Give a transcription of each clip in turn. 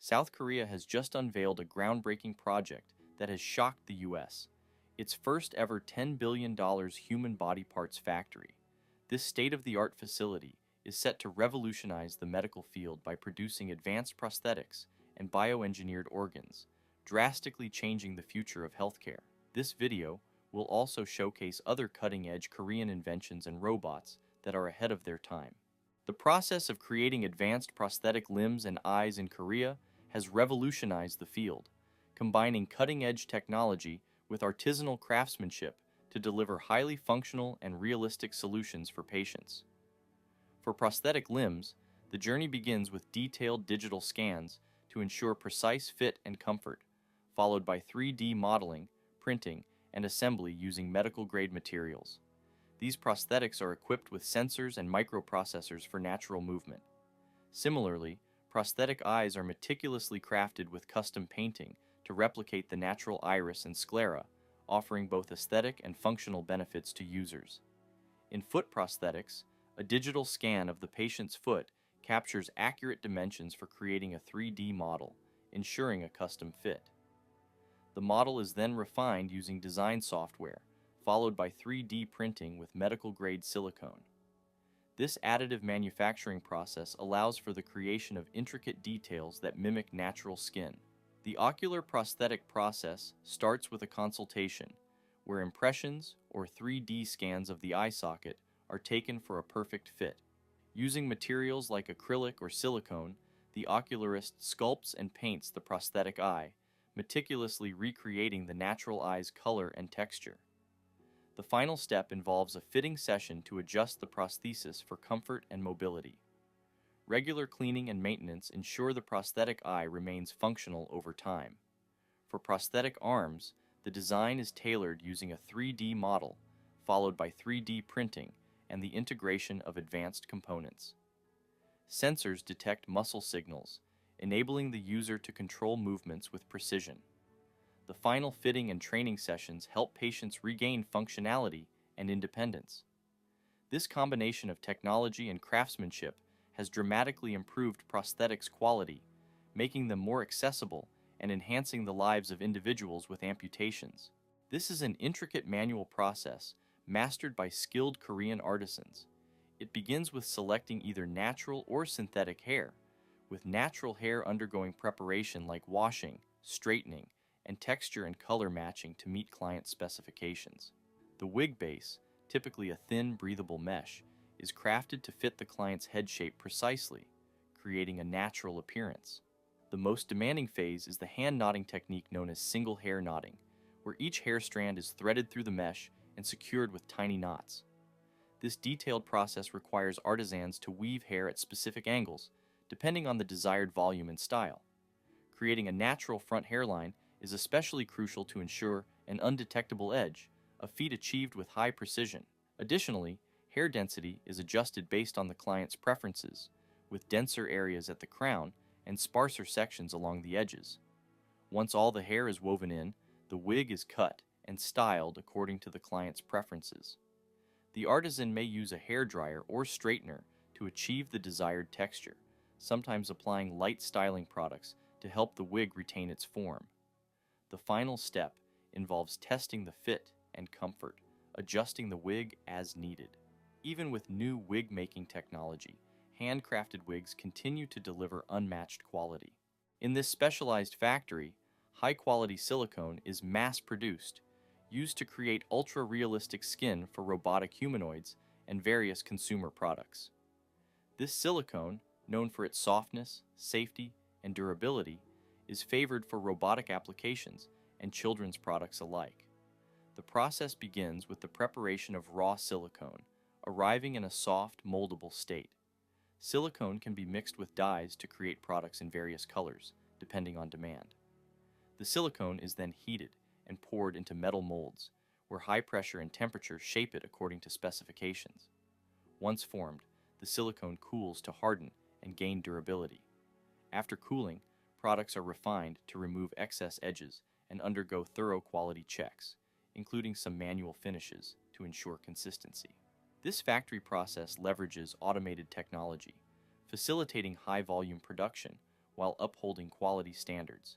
South Korea has just unveiled a groundbreaking project that has shocked the US. Its first ever $10 billion human body parts factory. This state-of-the-art facility is set to revolutionize the medical field by producing advanced prosthetics and bioengineered organs, drastically changing the future of healthcare. This video will also showcase other cutting-edge Korean inventions and robots that are ahead of their time. The process of creating advanced prosthetic limbs and eyes in Korea has revolutionized the field, combining cutting-edge technology with artisanal craftsmanship to deliver highly functional and realistic solutions for patients. For prosthetic limbs, the journey begins with detailed digital scans to ensure precise fit and comfort, followed by 3D modeling, printing, and assembly using medical-grade materials. These prosthetics are equipped with sensors and microprocessors for natural movement. Similarly, prosthetic eyes are meticulously crafted with custom painting to replicate the natural iris and sclera, offering both aesthetic and functional benefits to users. In foot prosthetics, a digital scan of the patient's foot captures accurate dimensions for creating a 3D model, ensuring a custom fit. The model is then refined using design software, followed by 3D printing with medical-grade silicone. This additive manufacturing process allows for the creation of intricate details that mimic natural skin. The ocular prosthetic process starts with a consultation, where impressions or 3D scans of the eye socket are taken for a perfect fit. Using materials like acrylic or silicone, the ocularist sculpts and paints the prosthetic eye, meticulously recreating the natural eye's color and texture. The final step involves a fitting session to adjust the prosthesis for comfort and mobility. Regular cleaning and maintenance ensure the prosthetic eye remains functional over time. For prosthetic arms, the design is tailored using a 3D model, followed by 3D printing and the integration of advanced components. Sensors detect muscle signals, enabling the user to control movements with precision. The final fitting and training sessions help patients regain functionality and independence. This combination of technology and craftsmanship has dramatically improved prosthetics quality, making them more accessible and enhancing the lives of individuals with amputations. This is an intricate manual process mastered by skilled Korean artisans. It begins with selecting either natural or synthetic hair, with natural hair undergoing preparation like washing, straightening, and texture and color matching to meet client specifications. The wig base, typically a thin, breathable mesh, is crafted to fit the client's head shape precisely, creating a natural appearance. The most demanding phase is the hand knotting technique known as single hair knotting, where each hair strand is threaded through the mesh and secured with tiny knots. This detailed process requires artisans to weave hair at specific angles, depending on the desired volume and style. Creating a natural front hairline is especially crucial to ensure an undetectable edge, a feat achieved with high precision. Additionally, hair density is adjusted based on the client's preferences, with denser areas at the crown and sparser sections along the edges. Once all the hair is woven in, the wig is cut and styled according to the client's preferences. The artisan may use a hairdryer or straightener to achieve the desired texture, sometimes applying light styling products to help the wig retain its form. The final step involves testing the fit and comfort, adjusting the wig as needed. Even with new wig-making technology, handcrafted wigs continue to deliver unmatched quality. In this specialized factory, high-quality silicone is mass-produced, used to create ultra-realistic skin for robotic humanoids and various consumer products. This silicone, known for its softness, safety, and durability, is favored for robotic applications and children's products alike. The process begins with the preparation of raw silicone, arriving in a soft, moldable state. Silicone can be mixed with dyes to create products in various colors, depending on demand. The silicone is then heated and poured into metal molds, where high pressure and temperature shape it according to specifications. Once formed, the silicone cools to harden and gain durability. After cooling, products are refined to remove excess edges and undergo thorough quality checks, including some manual finishes to ensure consistency. This factory process leverages automated technology, facilitating high-volume production while upholding quality standards.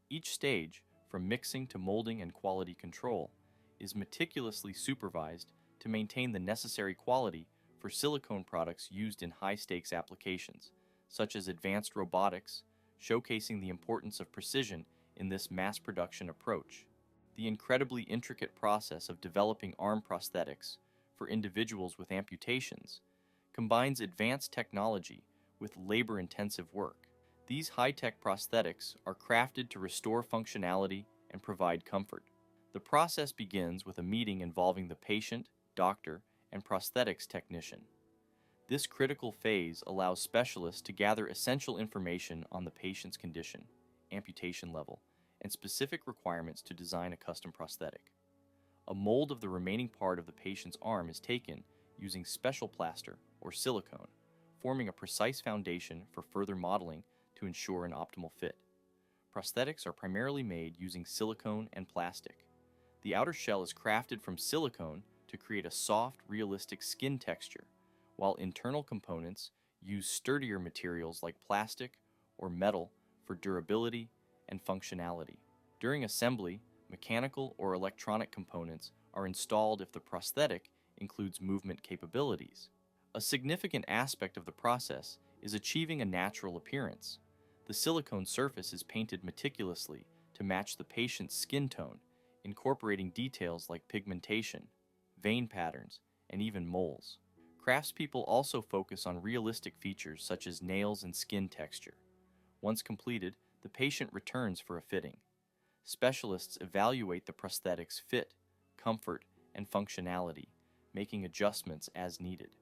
Each stage, from mixing to molding and quality control, is meticulously supervised to maintain the necessary quality for silicone products used in high-stakes applications, such as advanced robotics, showcasing the importance of precision in this mass production approach. The incredibly intricate process of developing arm prosthetics for individuals with amputations combines advanced technology with labor-intensive work. These high-tech prosthetics are crafted to restore functionality and provide comfort. The process begins with a meeting involving the patient, doctor, and prosthetics technician. This critical phase allows specialists to gather essential information on the patient's condition, amputation level, and specific requirements to design a custom prosthetic. A mold of the remaining part of the patient's arm is taken using special plaster or silicone, forming a precise foundation for further modeling to ensure an optimal fit. Prosthetics are primarily made using silicone and plastic. The outer shell is crafted from silicone to create a soft, realistic skin texture, while internal components use sturdier materials like plastic or metal for durability and functionality. During assembly, mechanical or electronic components are installed if the prosthetic includes movement capabilities. A significant aspect of the process is achieving a natural appearance. The silicone surface is painted meticulously to match the patient's skin tone, incorporating details like pigmentation, vein patterns, and even moles. Craftspeople also focus on realistic features such as nails and skin texture. Once completed, the patient returns for a fitting. Specialists evaluate the prosthetic's fit, comfort, and functionality, making adjustments as needed.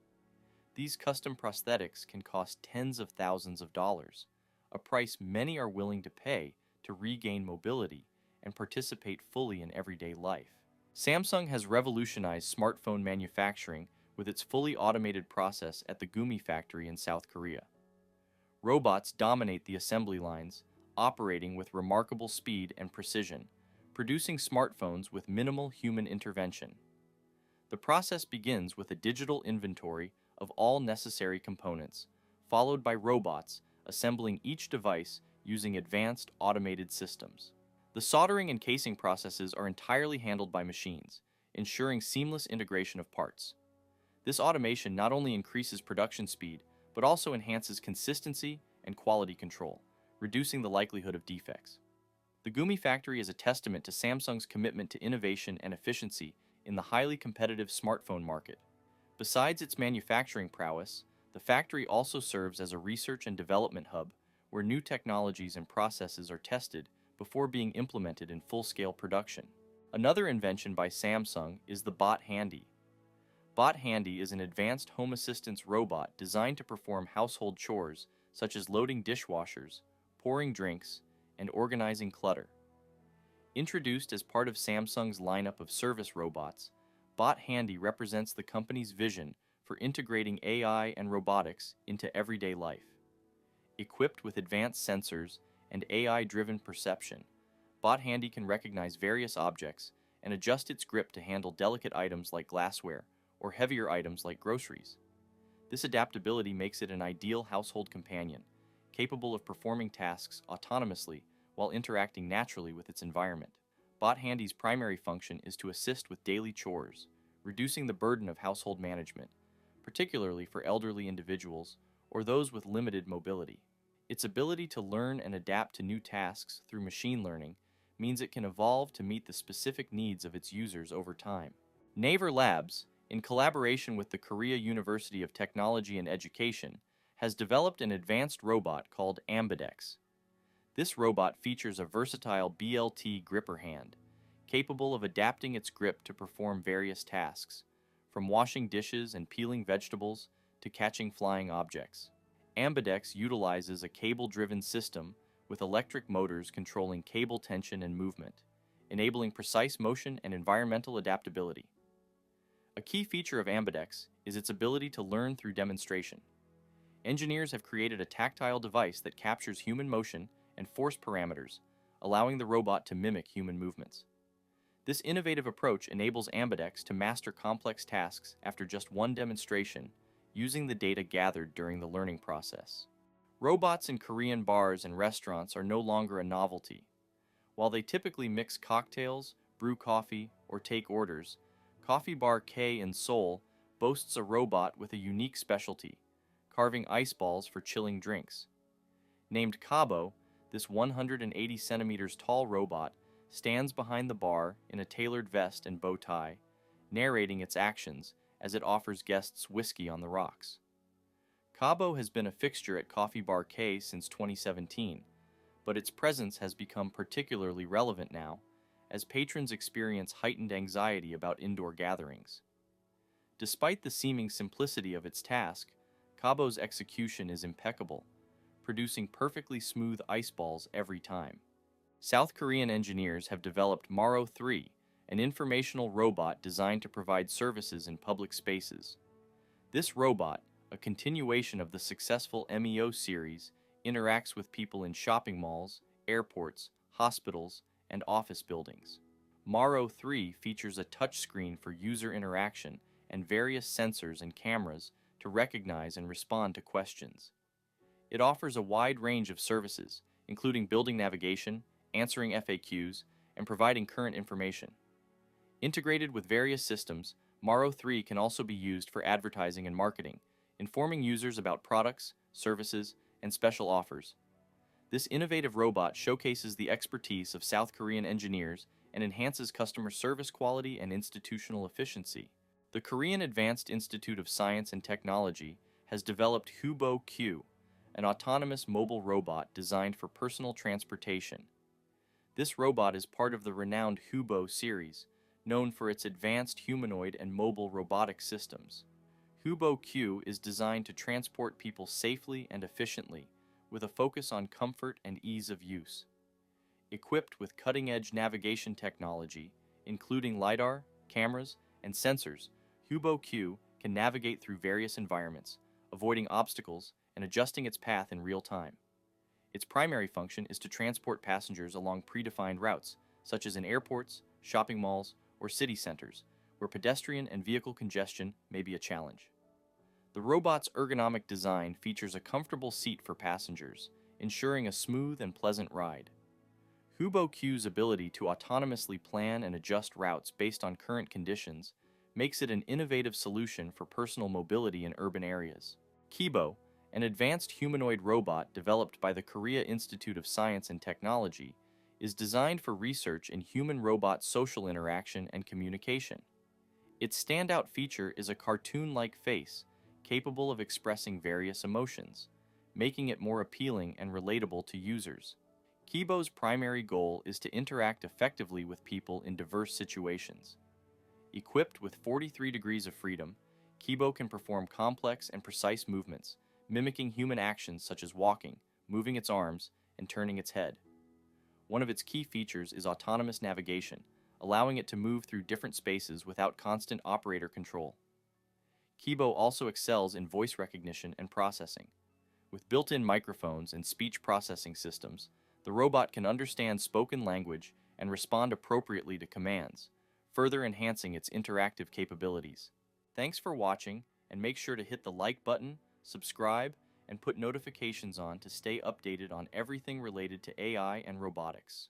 These custom prosthetics can cost tens of thousands of dollars, a price many are willing to pay to regain mobility and participate fully in everyday life. Samsung has revolutionized smartphone manufacturing with its fully automated process at the Gumi factory in South Korea. Robots dominate the assembly lines, operating with remarkable speed and precision, producing smartphones with minimal human intervention. The process begins with a digital inventory of all necessary components, followed by robots assembling each device using advanced automated systems. The soldering and casing processes are entirely handled by machines, ensuring seamless integration of parts. This automation not only increases production speed, but also enhances consistency and quality control, reducing the likelihood of defects. The Gumi factory is a testament to Samsung's commitment to innovation and efficiency in the highly competitive smartphone market. Besides its manufacturing prowess, the factory also serves as a research and development hub where new technologies and processes are tested before being implemented in full-scale production. Another invention by Samsung is the Bot Handy. Bot Handy is an advanced home assistance robot designed to perform household chores such as loading dishwashers, pouring drinks, and organizing clutter. Introduced as part of Samsung's lineup of service robots, Bot Handy represents the company's vision for integrating AI and robotics into everyday life. Equipped with advanced sensors and AI-driven perception, Bot Handy can recognize various objects and adjust its grip to handle delicate items like glassware or heavier items like groceries. This adaptability makes it an ideal household companion, capable of performing tasks autonomously while interacting naturally with its environment. Bot Handy's primary function is to assist with daily chores, reducing the burden of household management, particularly for elderly individuals or those with limited mobility. Its ability to learn and adapt to new tasks through machine learning means it can evolve to meet the specific needs of its users over time. Naver Labs, in collaboration with the Korea University of Technology and Education, has developed an advanced robot called Ambidex. This robot features a versatile BLT gripper hand, capable of adapting its grip to perform various tasks, from washing dishes and peeling vegetables to catching flying objects. Ambidex utilizes a cable-driven system with electric motors controlling cable tension and movement, enabling precise motion and environmental adaptability. A key feature of Ambidex is its ability to learn through demonstration. Engineers have created a tactile device that captures human motion and force parameters, allowing the robot to mimic human movements. This innovative approach enables Ambidex to master complex tasks after just one demonstration, using the data gathered during the learning process. Robots in Korean bars and restaurants are no longer a novelty. While they typically mix cocktails, brew coffee, or take orders, Coffee Bar K in Seoul boasts a robot with a unique specialty, carving ice balls for chilling drinks. Named Cabo, this 180 centimeters tall robot stands behind the bar in a tailored vest and bow tie, narrating its actions as it offers guests whiskey on the rocks. Cabo has been a fixture at Coffee Bar K since 2017, but its presence has become particularly relevant now, as patrons experience heightened anxiety about indoor gatherings. Despite the seeming simplicity of its task, Cabo's execution is impeccable, producing perfectly smooth ice balls every time. South Korean engineers have developed Mero 3, an informational robot designed to provide services in public spaces. This robot, a continuation of the successful MEO series, interacts with people in shopping malls, airports, hospitals, and office buildings. Mero 3 features a touchscreen for user interaction and various sensors and cameras to recognize and respond to questions. It offers a wide range of services, including building navigation, answering FAQs, and providing current information. Integrated with various systems, Mero 3 can also be used for advertising and marketing, informing users about products, services, and special offers. This innovative robot showcases the expertise of South Korean engineers and enhances customer service quality and institutional efficiency. The Korean Advanced Institute of Science and Technology has developed Hubo Q, an autonomous mobile robot designed for personal transportation. This robot is part of the renowned Hubo series, known for its advanced humanoid and mobile robotic systems. Hubo Q is designed to transport people safely and efficiently, with a focus on comfort and ease of use. Equipped with cutting-edge navigation technology, including LiDAR, cameras, and sensors, Hubo Q can navigate through various environments, avoiding obstacles and adjusting its path in real time. Its primary function is to transport passengers along predefined routes, such as in airports, shopping malls, or city centers, where pedestrian and vehicle congestion may be a challenge. The robot's ergonomic design features a comfortable seat for passengers, ensuring a smooth and pleasant ride. Hubo Q's ability to autonomously plan and adjust routes based on current conditions makes it an innovative solution for personal mobility in urban areas. Kibo, an advanced humanoid robot developed by the Korea Institute of Science and Technology, is designed for research in human-robot social interaction and communication. Its standout feature is a cartoon-like face, capable of expressing various emotions, making it more appealing and relatable to users. Kibo's primary goal is to interact effectively with people in diverse situations. Equipped with 43 degrees of freedom, Kibo can perform complex and precise movements, mimicking human actions such as walking, moving its arms, and turning its head. One of its key features is autonomous navigation, allowing it to move through different spaces without constant operator control. Kibo also excels in voice recognition and processing. With built-in microphones and speech processing systems, the robot can understand spoken language and respond appropriately to commands, further enhancing its interactive capabilities. Thanks for watching, and make sure to hit the like button, subscribe, and put notifications on to stay updated on everything related to AI and robotics.